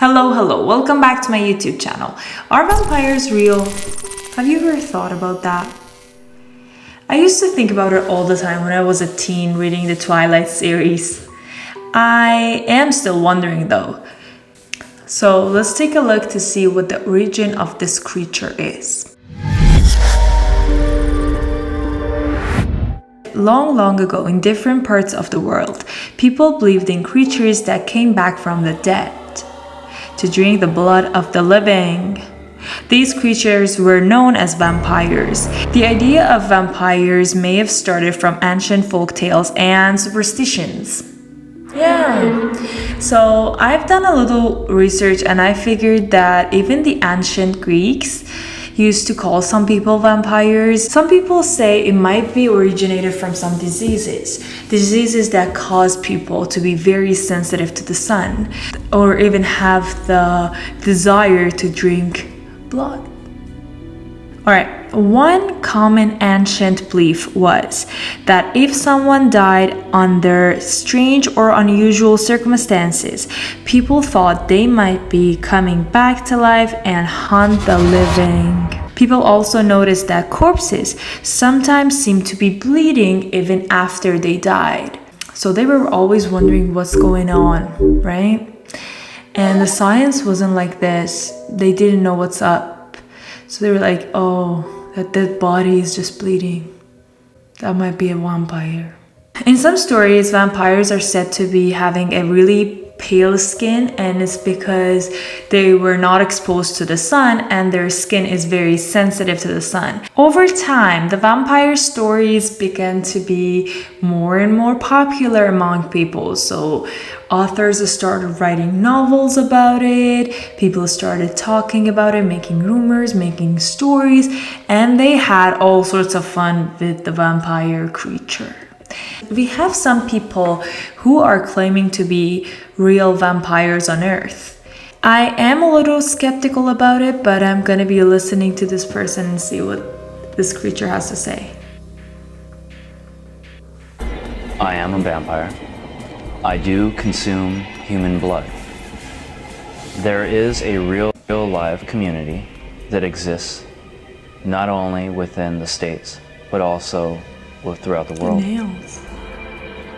Hello, welcome back to my YouTube channel. Are vampires real? Have you ever thought about that? I used to think about it all the time when I was a teen reading the Twilight series. I am still wondering though. So let's take a look to see what the origin of this creature is. Long ago, in different parts of the world, people believed in creatures that came back from the dead to drink the blood of the living. These creatures were known as vampires. The idea of vampires may have started from ancient folk tales and superstitions. Yeah. So I've done a little research and I figured that even the ancient Greeks used to call some people vampires. Some people say it might be originated from some diseases that cause people to be very sensitive to the sun, or even have the desire to drink blood. Alright, one common ancient belief was that if someone died under strange or unusual circumstances, people thought they might be coming back to life and hunt the living. People also noticed that corpses sometimes seemed to be bleeding even after they died. So they were always wondering what's going on, right? And the science wasn't like this. They didn't know what's up. So they were like, oh, that dead body is just bleeding. That might be a vampire. In some stories, vampires are said to be having a really pale skin, and it's because they were not exposed to the sun and their skin is very sensitive to the sun. Over time, the vampire stories began to be more and more popular among people. So authors started writing novels about it, people started talking about it, making rumors, making stories, and they had all sorts of fun with the vampire creature. We have some people who are claiming to be real vampires on Earth. I am a little skeptical about it, but I'm gonna be listening to this person and see what this creature has to say. I am a vampire. I do consume human blood. There is a real live community that exists not only within the States, but also throughout the world. Nails.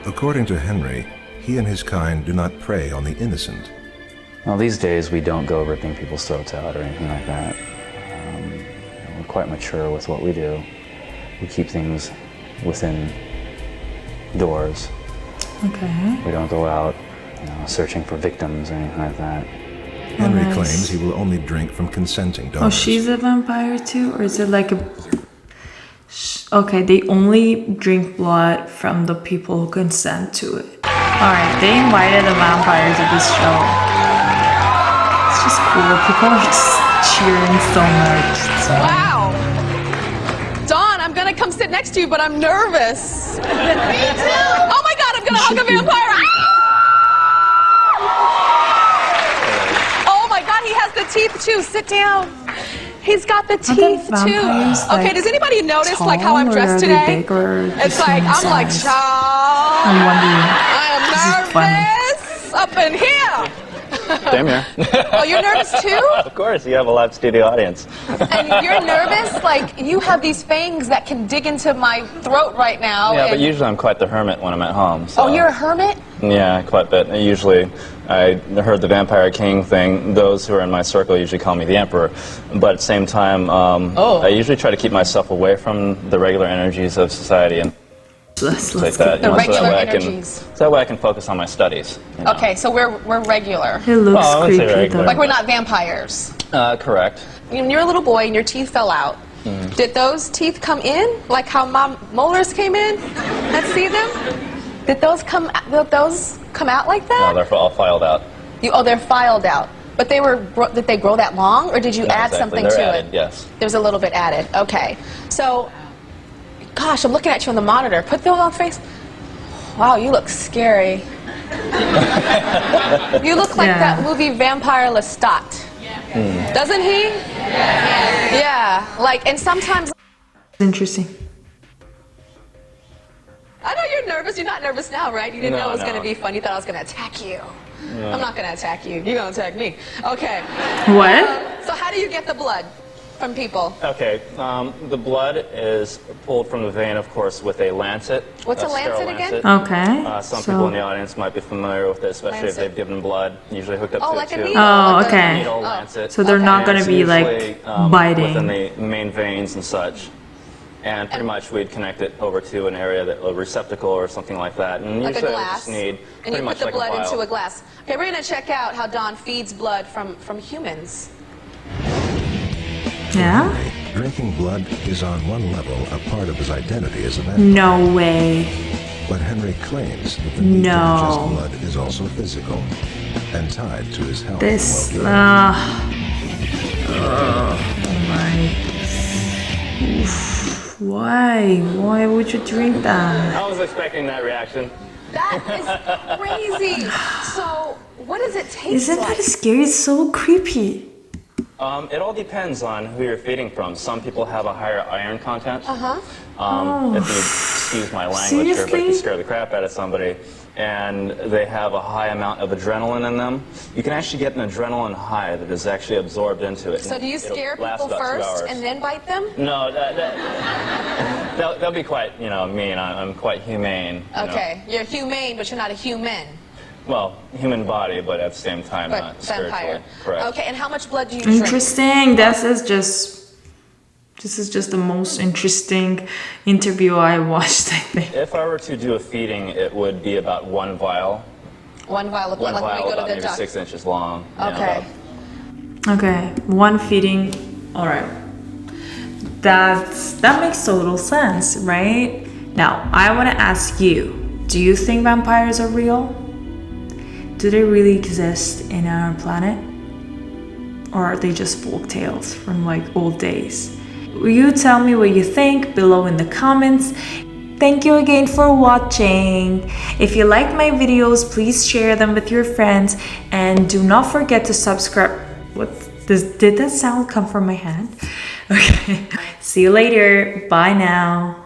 According to Henry, he and his kind do not prey on the innocent. Well, these days we don't go ripping people's throats out or anything like that. We're quite mature with what we do. We keep things within doors. Okay. We don't go out, searching for victims or anything like that. Henry nice. claims he will only drink from consenting donors. Oh, she's a vampire too? Or is it like a... Okay, they only drink blood from the people who consent to it. Alright, they invited a vampire to this show. It's just cool. People are just cheering so much. Wow! Dawn, I'm gonna come sit next to you, but I'm nervous. Me too! Oh my god, I'm gonna hug a vampire! Oh my god, he has the teeth too. Sit down. He's got the teeth too. Okay, does anybody notice like how I'm dressed today? It's like I'm like, child. I'm wondering. I am nervous up in here. Same here. Oh, you're nervous too? Of course, you have a live studio audience. And you're nervous? Like, you have these fangs that can dig into my throat right now. Yeah, but usually I'm quite the hermit when I'm at home. So. Oh, you're a hermit? Yeah, quite a bit. I heard the Vampire King thing. Those who are in my circle usually call me the Emperor. But at the same time, I usually try to keep myself away from the regular energies of society and Let's like that. The regular so energies. that way I can focus on my studies. Okay, so we're regular. It looks Well, I wouldn't say creepy regular. though. Like, we're not vampires. Correct. When you're a little boy and your teeth fell out, did those teeth come in? Like how my molars came in? Let's see them. Did those come out like that? No, they're all filed out. They're filed out. But did they grow that long, or did you add Exactly. something They're to added, it? Yes. There's a little bit added. Okay. So, gosh, I'm looking at you on the monitor. Put them on face. Wow, you look scary. You look like that movie Vampire Lestat. Doesn't he? Yeah. Like, and sometimes... Interesting. I know you're nervous. You're not nervous now, right? You didn't know it was No. going to be fun. You thought I was going to attack you. I'm not gonna attack you. You're gonna attack me. Okay. What? So how do you get the blood from people? Okay, the blood is pulled from the vein, of course, with a lancet. What's a lancet sterile again? Okay. Some people in the audience might be familiar with it, especially if Lancet. they've given blood, usually hooked up Oh, to like a a tube. needle. Oh, like a- okay. Needle, lancet. So they're not And gonna it's be, like, usually, biting. within the main veins and such. And pretty much we'd connect it over to an area, a receptacle or something like that. And Like a usually I glass. just need And pretty you put much the like blood a vial. into a glass. Okay, we're gonna check out how Don feeds blood from humans. Yeah? Drinking blood is on one level a part of his identity as a man. No way. But Henry claims that the need to No. ingest blood is also physical and tied to his health This. and well-being. Oh my. Oof. Why? Why would you drink that? I was expecting that reaction. That is crazy. So, what does it taste Isn't like? that scary? It's so creepy. It all depends on who you're feeding from. Some people have a higher iron content. Oh. If you excuse my language here, but if Seriously? you scare the crap out of somebody and they have a high amount of adrenaline in them, you can actually get an adrenaline high that is actually absorbed into it. So do you It'll scare last people about 2 first hours. and then bite them? No, that'll be quite, mean. I'm quite humane. you know. Okay, you're humane, but you're not a human. Well, human body, but at the same time But not spiritually. vampire. Correct. Okay, and how much blood do you drink? Interesting. This is just the most interesting interview I watched, I think. If I were to do a feeding, it would be about 1 vial. 1 vial of blood, One like vial when we go about to the maybe doctor. 6 inches long. Okay. Okay, one feeding. All right. That makes total sense, right? Now, I want to ask you, do you think vampires are real? Do they really exist in our planet? Or are they just folk tales from like old days? Will you tell me what you think below in the comments? Thank you again for watching. If you like my videos, please share them with your friends and do not forget to subscribe. Did that sound come from my hand? Okay. See you later. Bye now.